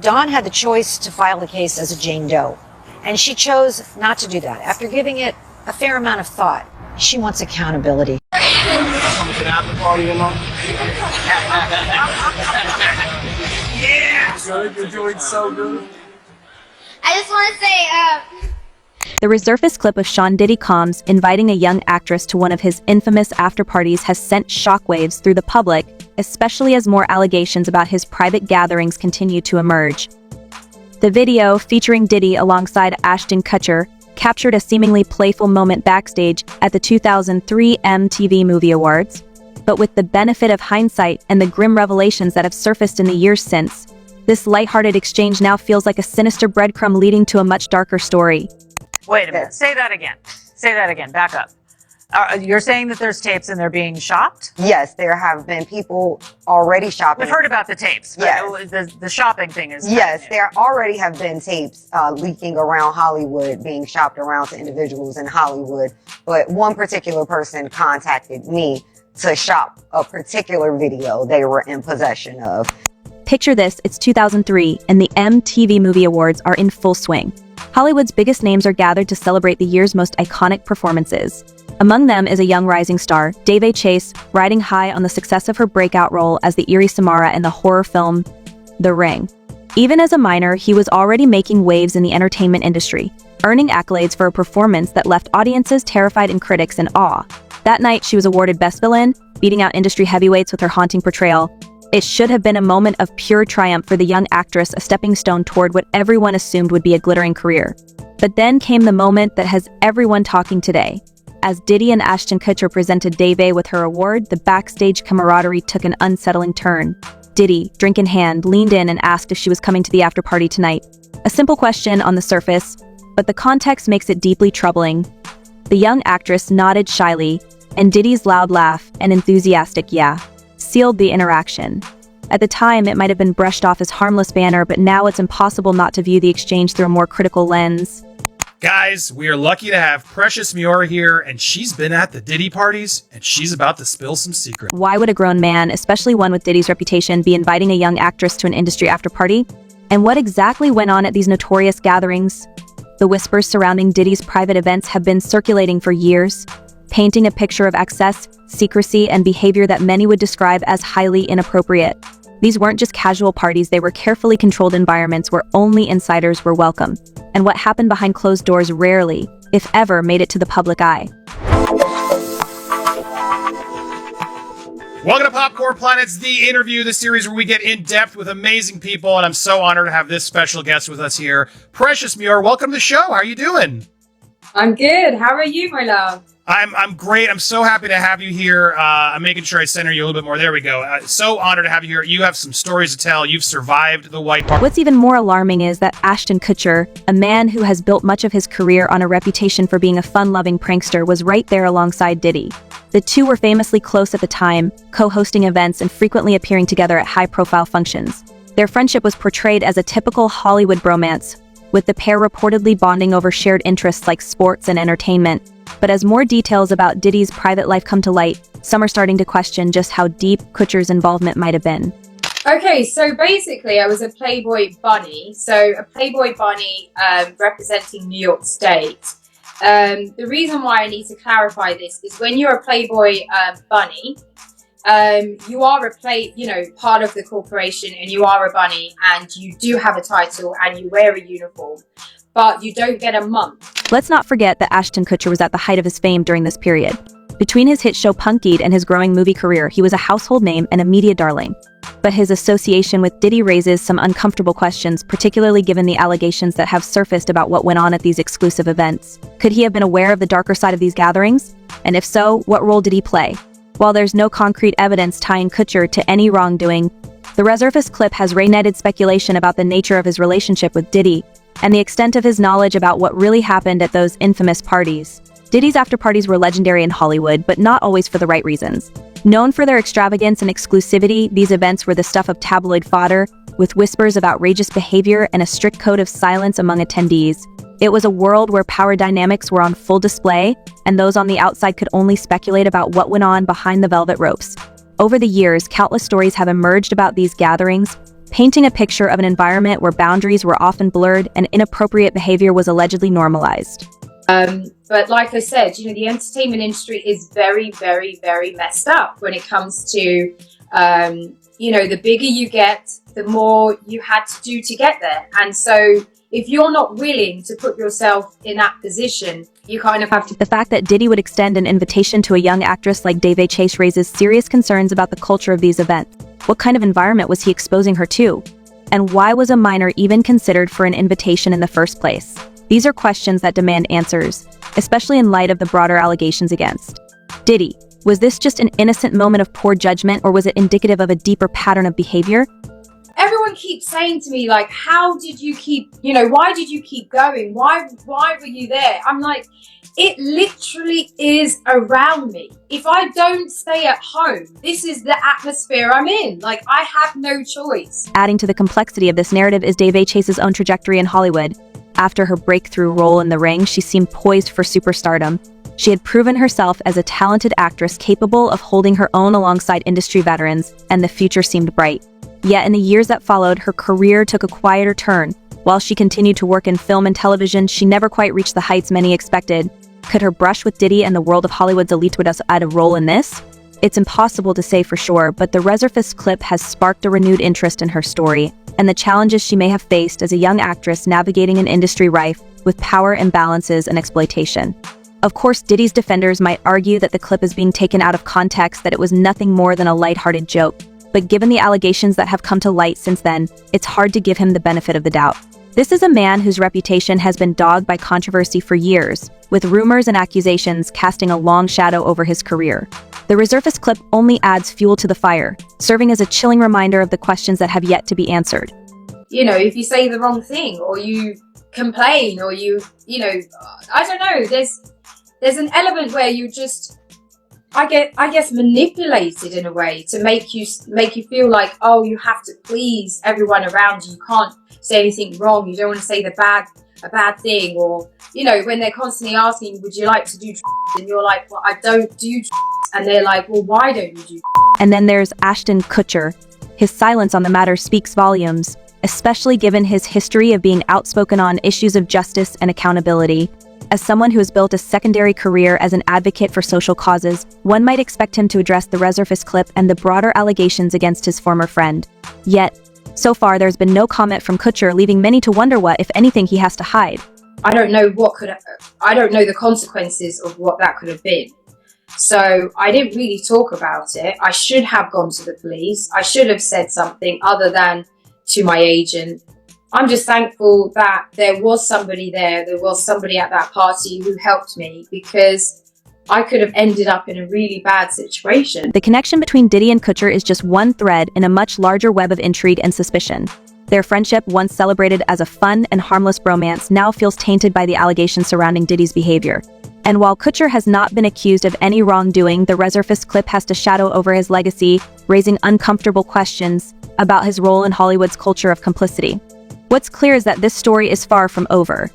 Dawn had the choice to file the case as a Jane Doe, and she chose not to do that. After giving it a fair amount of thought, she wants accountability. Yeah! You're doing so good. I just want to say, The resurfaced clip of Sean Diddy Combs inviting a young actress to one of his infamous after-parties has sent shockwaves through the public, especially as more allegations about his private gatherings continue to emerge. The video, featuring Diddy alongside Ashton Kutcher, captured a seemingly playful moment backstage at the 2003 MTV Movie Awards. But with the benefit of hindsight and the grim revelations that have surfaced in the years since, this lighthearted exchange now feels like a sinister breadcrumb leading to a much darker story. Wait a minute. Say that again. Say that again. Back up. You're saying that there's tapes and they're being shopped? Yes, there have been people already shopping. We've heard about the tapes. But yes. The shopping thing is... Yes, there already have been tapes leaking around Hollywood, being shopped around to individuals in Hollywood. But one particular person contacted me to shop a particular video they were in possession of. Picture this, it's 2003, and the MTV Movie Awards are in full swing. Hollywood's biggest names are gathered to celebrate the year's most iconic performances. Among them is a young rising star, Daveigh Chase, riding high on the success of her breakout role as the eerie Samara in the horror film The Ring. Even as a minor, he was already making waves in the entertainment industry, earning accolades for a performance that left audiences terrified and critics in awe. That night, she was awarded Best Villain, beating out industry heavyweights with her haunting portrayal. It should have been a moment of pure triumph for the young actress, a stepping stone toward what everyone assumed would be a glittering career. But then came the moment that has everyone talking today. As Diddy and Ashton Kutcher presented Daveigh with her award, the backstage camaraderie took an unsettling turn. Diddy, drink in hand, leaned in and asked if she was coming to the after-party tonight. A simple question on the surface, but the context makes it deeply troubling. The young actress nodded shyly, and Diddy's loud laugh and enthusiastic "yeah" sealed the interaction. At the time, it might have been brushed off as harmless banter, but now it's impossible not to view the exchange through a more critical lens. Guys, we are lucky to have Precious Muir here, and she's been at the Diddy parties, and she's about to spill some secrets. Why would a grown man, especially one with Diddy's reputation, be inviting a young actress to an industry after-party? And what exactly went on at these notorious gatherings? The whispers surrounding Diddy's private events have been circulating for years, painting a picture of excess, secrecy, and behavior that many would describe as highly inappropriate. These weren't just casual parties, they were carefully controlled environments where only insiders were welcome. And what happened behind closed doors rarely, if ever, made it to the public eye. Welcome to Popcorn Planet's The Interview, the series where we get in depth with amazing people, and I'm so honored to have this special guest with us here. Precious Muir, welcome to the show. How are you doing? I'm good. How are you, my love? I'm great. I'm so happy to have you here. I'm making sure I center you a little bit more. There we go. So honored to have you here. You have some stories to tell. You've survived the white party. What's even more alarming is that Ashton Kutcher, a man who has built much of his career on a reputation for being a fun-loving prankster, was right there alongside Diddy. The two were famously close at the time, co-hosting events and frequently appearing together at high-profile functions. Their friendship was portrayed as a typical Hollywood bromance, with the pair reportedly bonding over shared interests like sports and entertainment. But as more details about Diddy's private life come to light, some are starting to question just how deep Kutcher's involvement might have been. Okay, so basically I was a Playboy bunny. So a Playboy bunny representing New York State. The reason why I need to clarify this is when you're a Playboy bunny, you are part of the corporation, and you are a bunny, and you do have a title, and you wear a uniform, but you don't get a month. Let's not forget that Ashton Kutcher was at the height of his fame during this period. Between his hit show Punkied and his growing movie career, he was a household name and a media darling. But his association with Diddy raises some uncomfortable questions, particularly given the allegations that have surfaced about what went on at these exclusive events. Could he have been aware of the darker side of these gatherings? And if so, what role did he play? While there's no concrete evidence tying Kutcher to any wrongdoing, the resurfaced clip has reignited speculation about the nature of his relationship with Diddy and the extent of his knowledge about what really happened at those infamous parties. Diddy's after-parties were legendary in Hollywood, but not always for the right reasons. Known for their extravagance and exclusivity, these events were the stuff of tabloid fodder, with whispers of outrageous behavior and a strict code of silence among attendees. It was a world where power dynamics were on full display, and those on the outside could only speculate about what went on behind the velvet ropes. Over the years, countless stories have emerged about these gatherings, painting a picture of an environment where boundaries were often blurred and inappropriate behavior was allegedly normalized. But like I said, the entertainment industry is very, very, very messed up when it comes to, the bigger you get, the more you had to do to get there. And so if you're not willing to put yourself in that position, you kind of have to. The fact that Diddy would extend an invitation to a young actress like Daveigh Chase raises serious concerns about the culture of these events. What kind of environment was he exposing her to? And why was a minor even considered for an invitation in the first place? These are questions that demand answers, especially in light of the broader allegations against Diddy. Was this just an innocent moment of poor judgment, or was it indicative of a deeper pattern of behavior? Everyone keeps saying to me, like, how did you keep, why did you keep going? Why were you there? I'm like, it literally is around me. If I don't stay at home, this is the atmosphere I'm in. Like, I have no choice. Adding to the complexity of this narrative is Daveigh Chase's own trajectory in Hollywood. After her breakthrough role in The Ring, she seemed poised for superstardom. She had proven herself as a talented actress capable of holding her own alongside industry veterans, and the future seemed bright. Yet in the years that followed, her career took a quieter turn. While she continued to work in film and television, she never quite reached the heights many expected. Could her brush with Diddy and the world of Hollywood's elite would add a role in this? It's impossible to say for sure, but the Resurface clip has sparked a renewed interest in her story, and the challenges she may have faced as a young actress navigating an industry rife with power imbalances and exploitation. Of course, Diddy's defenders might argue that the clip is being taken out of context, that it was nothing more than a lighthearted joke. But given the allegations that have come to light since then, it's hard to give him the benefit of the doubt. This is a man whose reputation has been dogged by controversy for years, with rumors and accusations casting a long shadow over his career. The Resurface clip only adds fuel to the fire, serving as a chilling reminder of the questions that have yet to be answered. If you say the wrong thing, or you complain, or I don't know, there's an element where you just, I guess manipulated in a way to make you feel like, oh, you have to please everyone around you. You can't say anything wrong. You don't want to say a bad thing, or when they're constantly asking, would you like to do, and you're like, well, I don't do, and they're like, well, why don't you do? And then there's Ashton Kutcher. His silence on the matter speaks volumes, especially given his history of being outspoken on issues of justice and accountability. As someone who has built a secondary career as an advocate for social causes, one might expect him to address the Resurface clip and the broader allegations against his former friend. Yet, so far there's been no comment from Kutcher, leaving many to wonder what, if anything, he has to hide. I don't know the consequences of what that could have been. So I didn't really talk about it. I should have gone to the police. I should have said something other than to my agent. I'm just thankful that there was somebody there. There was somebody at that party who helped me, because I could have ended up in a really bad situation. The connection between Diddy and Kutcher is just one thread in a much larger web of intrigue and suspicion. Their friendship, once celebrated as a fun and harmless bromance, now feels tainted by the allegations surrounding Diddy's behavior. And while Kutcher has not been accused of any wrongdoing, the Resurface clip has to shadow over his legacy, raising uncomfortable questions about his role in Hollywood's culture of complicity. What's clear is that this story is far from over.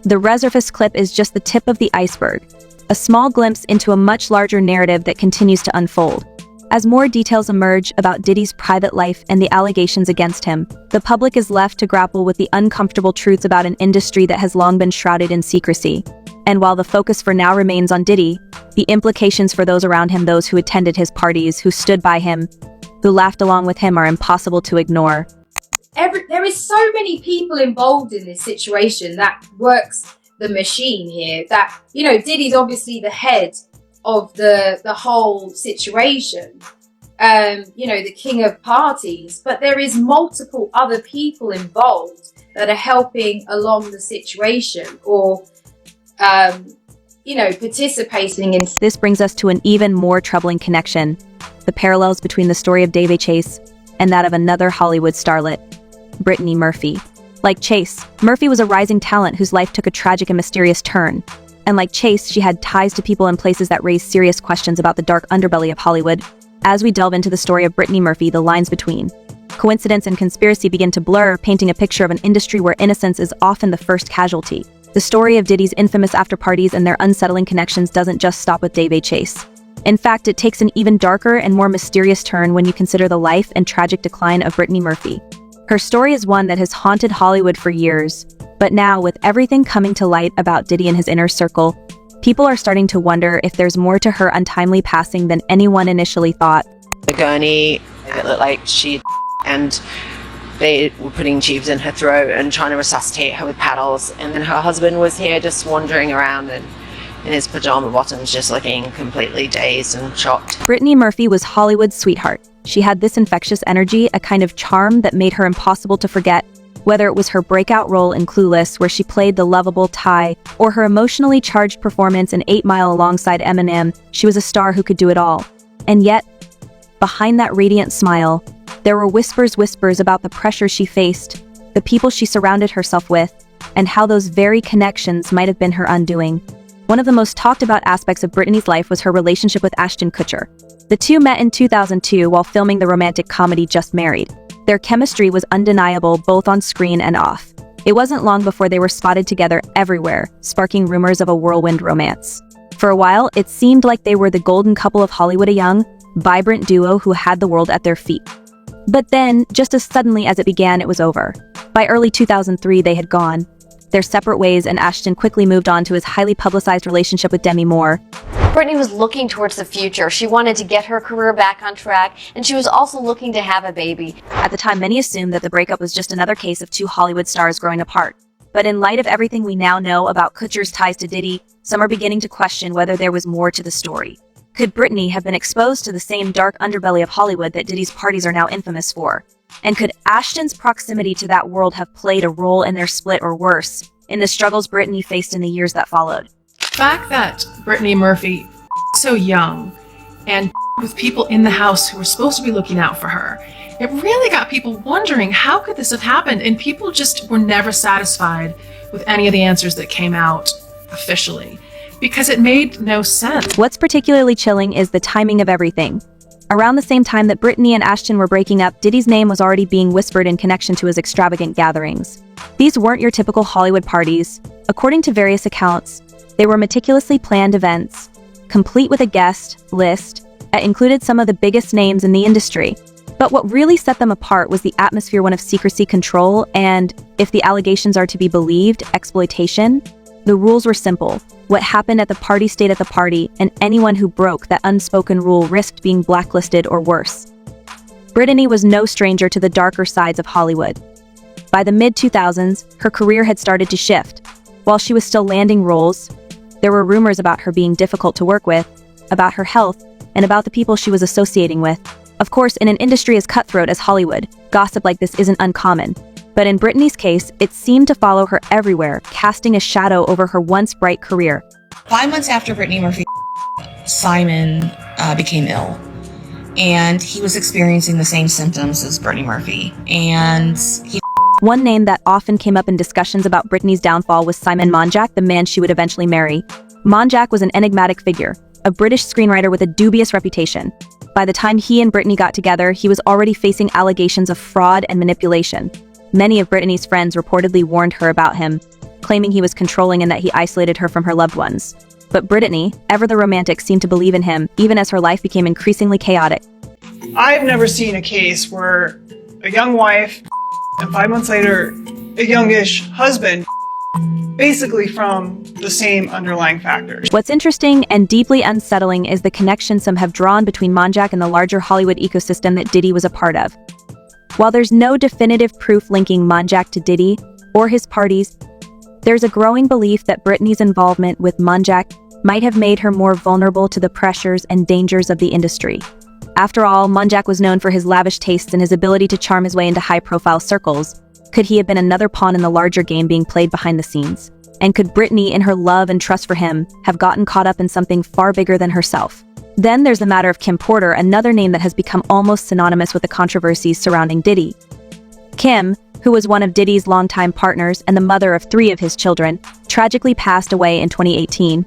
The Resurface clip is just the tip of the iceberg, a small glimpse into a much larger narrative that continues to unfold. As more details emerge about Diddy's private life and the allegations against him, the public is left to grapple with the uncomfortable truths about an industry that has long been shrouded in secrecy. And while the focus for now remains on Diddy, the implications for those around him, those who attended his parties, who stood by him, who laughed along with him, are impossible to ignore. There is so many people involved in this situation that works the machine here, that, Diddy's obviously the head of the whole situation, the king of parties, but there is multiple other people involved that are helping along the situation, or participating in. This brings us to an even more troubling connection: the parallels between the story of Daveigh Chase and that of another Hollywood starlet, Brittany Murphy. Like Chase, Murphy was a rising talent whose life took a tragic and mysterious turn. And like Chase, she had ties to people and places that raised serious questions about the dark underbelly of Hollywood. As we delve into the story of Brittany Murphy, the lines between coincidence and conspiracy begin to blur, painting a picture of an industry where innocence is often the first casualty. The story of Diddy's infamous after-parties and their unsettling connections doesn't just stop with Daveigh Chase. In fact, it takes an even darker and more mysterious turn when you consider the life and tragic decline of Brittany Murphy. Her story is one that has haunted Hollywood for years, but now with everything coming to light about Diddy and his inner circle, people are starting to wonder if there's more to her untimely passing than anyone initially thought. The gurney, it looked like and they were putting tubes in her throat and trying to resuscitate her with paddles, and then her husband was here just wandering around and in his pajama bottoms, just looking completely dazed and shocked. Brittany Murphy was Hollywood's sweetheart. She had this infectious energy, a kind of charm that made her impossible to forget, whether it was her breakout role in Clueless, where she played the lovable Ty, or her emotionally charged performance in 8 Mile alongside Eminem. She was a star who could do it all. And yet, behind that radiant smile, there were whispers about the pressure she faced, the people she surrounded herself with, and how those very connections might have been her undoing. One of the most talked about aspects of Brittany's life was her relationship with Ashton Kutcher. The two met in 2002 while filming the romantic comedy Just Married. Their chemistry was undeniable both on screen and off. It wasn't long before they were spotted together everywhere, sparking rumors of a whirlwind romance. For a while, it seemed like they were the golden couple of Hollywood, a young, vibrant duo who had the world at their feet. But then, just as suddenly as it began, it was over. By early 2003, they had gone their separate ways, and Ashton quickly moved on to his highly publicized relationship with Demi Moore. Brittany was looking towards the future. She wanted to get her career back on track, and she was also looking to have a baby. At the time, many assumed that the breakup was just another case of two Hollywood stars growing apart. But in light of everything we now know about Kutcher's ties to Diddy, some are beginning to question whether there was more to the story. Could Brittany have been exposed to the same dark underbelly of Hollywood that Diddy's parties are now infamous for? And could Ashton's proximity to that world have played a role in their split, or worse, in the struggles Brittany faced in the years that followed? The fact that Brittany Murphy so young and with people in the house who were supposed to be looking out for her, it really got people wondering, how could this have happened? And people just were never satisfied with any of the answers that came out officially, because it made no sense. What's particularly chilling is the timing of everything. Around the same time that Brittany and Ashton were breaking up, Diddy's name was already being whispered in connection to his extravagant gatherings. These weren't your typical Hollywood parties. According to various accounts, they were meticulously planned events, complete with a guest list that included some of the biggest names in the industry. But what really set them apart was the atmosphere, one of secrecy, control, and, if the allegations are to be believed, exploitation. The rules were simple. What happened at the party stayed at the party, and anyone who broke that unspoken rule risked being blacklisted or worse. Brittany was no stranger to the darker sides of Hollywood. By the mid-2000s, her career had started to shift. While she was still landing roles, there were rumors about her being difficult to work with, about her health, and about the people she was associating with. Of course, in an industry as cutthroat as Hollywood, gossip like this isn't uncommon. But in Brittany's case, it seemed to follow her everywhere, casting a shadow over her once bright career. 5 months after Brittany Murphy, Simon became ill, and he was experiencing the same symptoms as Brittany Murphy. And one name that often came up in discussions about Brittany's downfall was Simon Monjack, the man she would eventually marry. Monjack was an enigmatic figure, a British screenwriter with a dubious reputation. By the time he and Brittany got together, he was already facing allegations of fraud and manipulation. Many of Brittany's friends reportedly warned her about him, claiming he was controlling and that he isolated her from her loved ones. But Brittany, ever the romantic, seemed to believe in him, even as her life became increasingly chaotic. I've never seen a case where a young wife and 5 months later, a youngish husband, basically from the same underlying factors. What's interesting and deeply unsettling is the connection some have drawn between Monjack and the larger Hollywood ecosystem that Diddy was a part of. While there's no definitive proof linking Monjack to Diddy or his parties, there's a growing belief that Brittany's involvement with Monjack might have made her more vulnerable to the pressures and dangers of the industry. After all, Monjack was known for his lavish tastes and his ability to charm his way into high-profile circles. Could he have been another pawn in the larger game being played behind the scenes? And could Brittany, in her love and trust for him, have gotten caught up in something far bigger than herself? Then there's the matter of Kim Porter, another name that has become almost synonymous with the controversies surrounding Diddy. Kim, who was one of Diddy's longtime partners and the mother of 3 of his children, tragically passed away in 2018.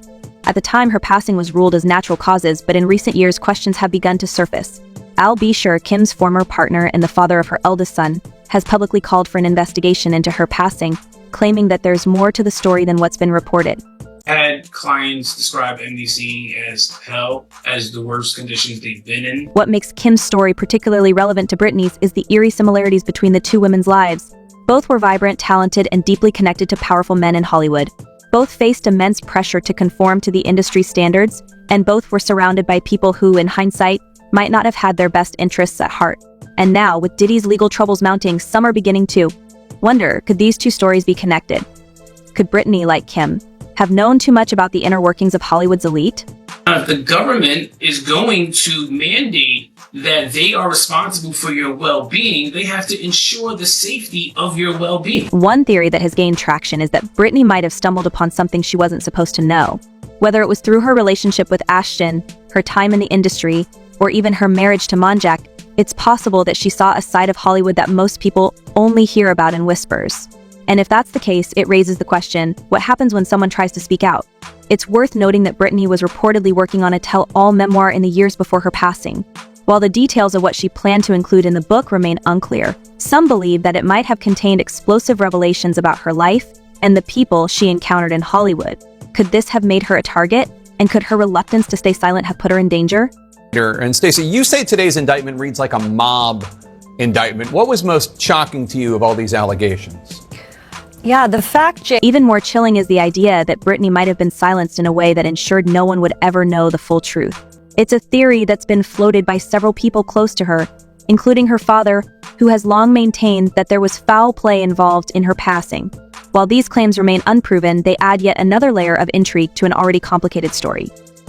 At the time, her passing was ruled as natural causes, but in recent years, questions have begun to surface. Al Bisher, Kim's former partner and the father of her eldest son, has publicly called for an investigation into her passing, claiming that there's more to the story than what's been reported. had clients describe MDC as hell, as the worst conditions they've been in. What makes Kim's story particularly relevant to Britney's is the eerie similarities between the two women's lives. Both were vibrant, talented, and deeply connected to powerful men in Hollywood. Both faced immense pressure to conform to the industry standards, and both were surrounded by people who, in hindsight, might not have had their best interests at heart. And now, with Diddy's legal troubles mounting, some are beginning to wonder, could these two stories be connected? Could Britney, like Kim, have known too much about the inner workings of Hollywood's elite? If the government is going to mandate that they are responsible for your well-being, they have to ensure the safety of your well-being. One theory that has gained traction is that Britney might have stumbled upon something she wasn't supposed to know. Whether it was through her relationship with Ashton, her time in the industry, or even her marriage to Monjack, it's possible that she saw a side of Hollywood that most people only hear about in whispers. And if that's the case, it raises the question, what happens when someone tries to speak out? It's worth noting that Britney was reportedly working on a tell-all memoir in the years before her passing. While the details of what she planned to include in the book remain unclear, some believe that it might have contained explosive revelations about her life and the people she encountered in Hollywood. Could this have made her a target? And could her reluctance to stay silent have put her in danger? And Stacey, you say today's indictment reads like a mob indictment. What was most shocking to you of all these allegations? Yeah, the fact even more chilling is the idea that Britney might have been silenced in a way that ensured no one would ever know the full truth. It's a theory that's been floated by several people close to her, including her father, who has long maintained that there was foul play involved in her passing. While these claims remain unproven, they add yet another layer of intrigue to an already complicated story.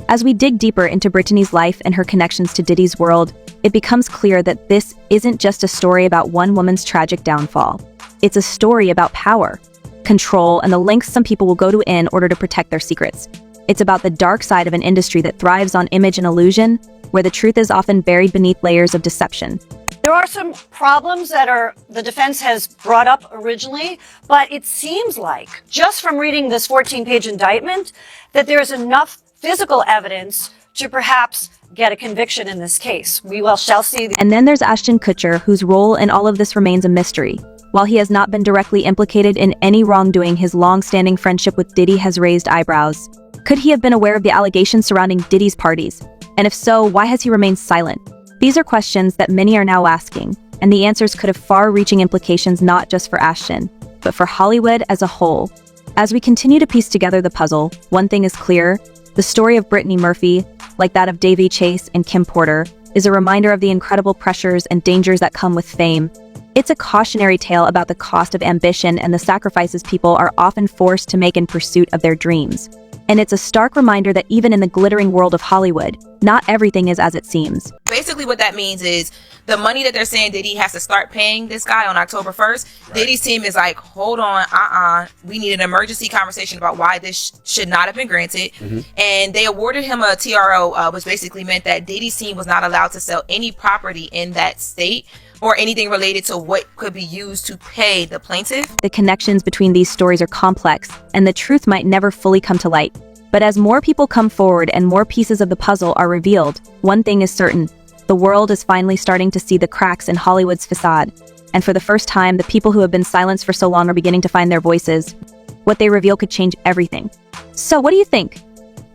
As we dig deeper into Britney's life and her connections to Diddy's world, it becomes clear that this isn't just a story about one woman's tragic downfall. It's a story about power, control, and the lengths some people will go to in order to protect their secrets. It's about the dark side of an industry that thrives on image and illusion, where the truth is often buried beneath layers of deception. There are some problems that the defense has brought up originally, but it seems like, just from reading this 14-page indictment, that there's enough physical evidence to perhaps get a conviction in this case. We shall see. And then there's Ashton Kutcher, whose role in all of this remains a mystery. While he has not been directly implicated in any wrongdoing, his long-standing friendship with Diddy has raised eyebrows. Could he have been aware of the allegations surrounding Diddy's parties? And if so, why has he remained silent? These are questions that many are now asking, and the answers could have far-reaching implications not just for Ashton, but for Hollywood as a whole. As we continue to piece together the puzzle, one thing is clear: the story of Britney Murphy, like that of Daveigh Chase and Kim Porter, is a reminder of the incredible pressures and dangers that come with fame. It's a cautionary tale about the cost of ambition and the sacrifices people are often forced to make in pursuit of their dreams. And it's a stark reminder that even in the glittering world of Hollywood, not everything is as it seems. Basically what that means is the money that they're saying Diddy has to start paying this guy on October 1st, right. Diddy's team is like, hold on, we need an emergency conversation about why this should not have been granted. Mm-hmm. And they awarded him a TRO, which basically meant that Diddy's team was not allowed to sell any property in that state or anything related to what could be used to pay the plaintiff. The connections between these stories are complex, and the truth might never fully come to light. But as more people come forward and more pieces of the puzzle are revealed, one thing is certain: the world is finally starting to see the cracks in Hollywood's facade. And for the first time, the people who have been silenced for so long are beginning to find their voices. What they reveal could change everything. So what do you think?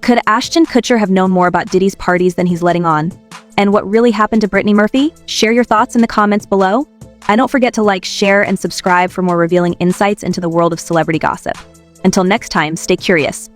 Could Ashton Kutcher have known more about Diddy's parties than he's letting on? And what really happened to Britney Murphy? Share your thoughts in the comments below. And don't forget to like, share, and subscribe for more revealing insights into the world of celebrity gossip. Until next time, stay curious.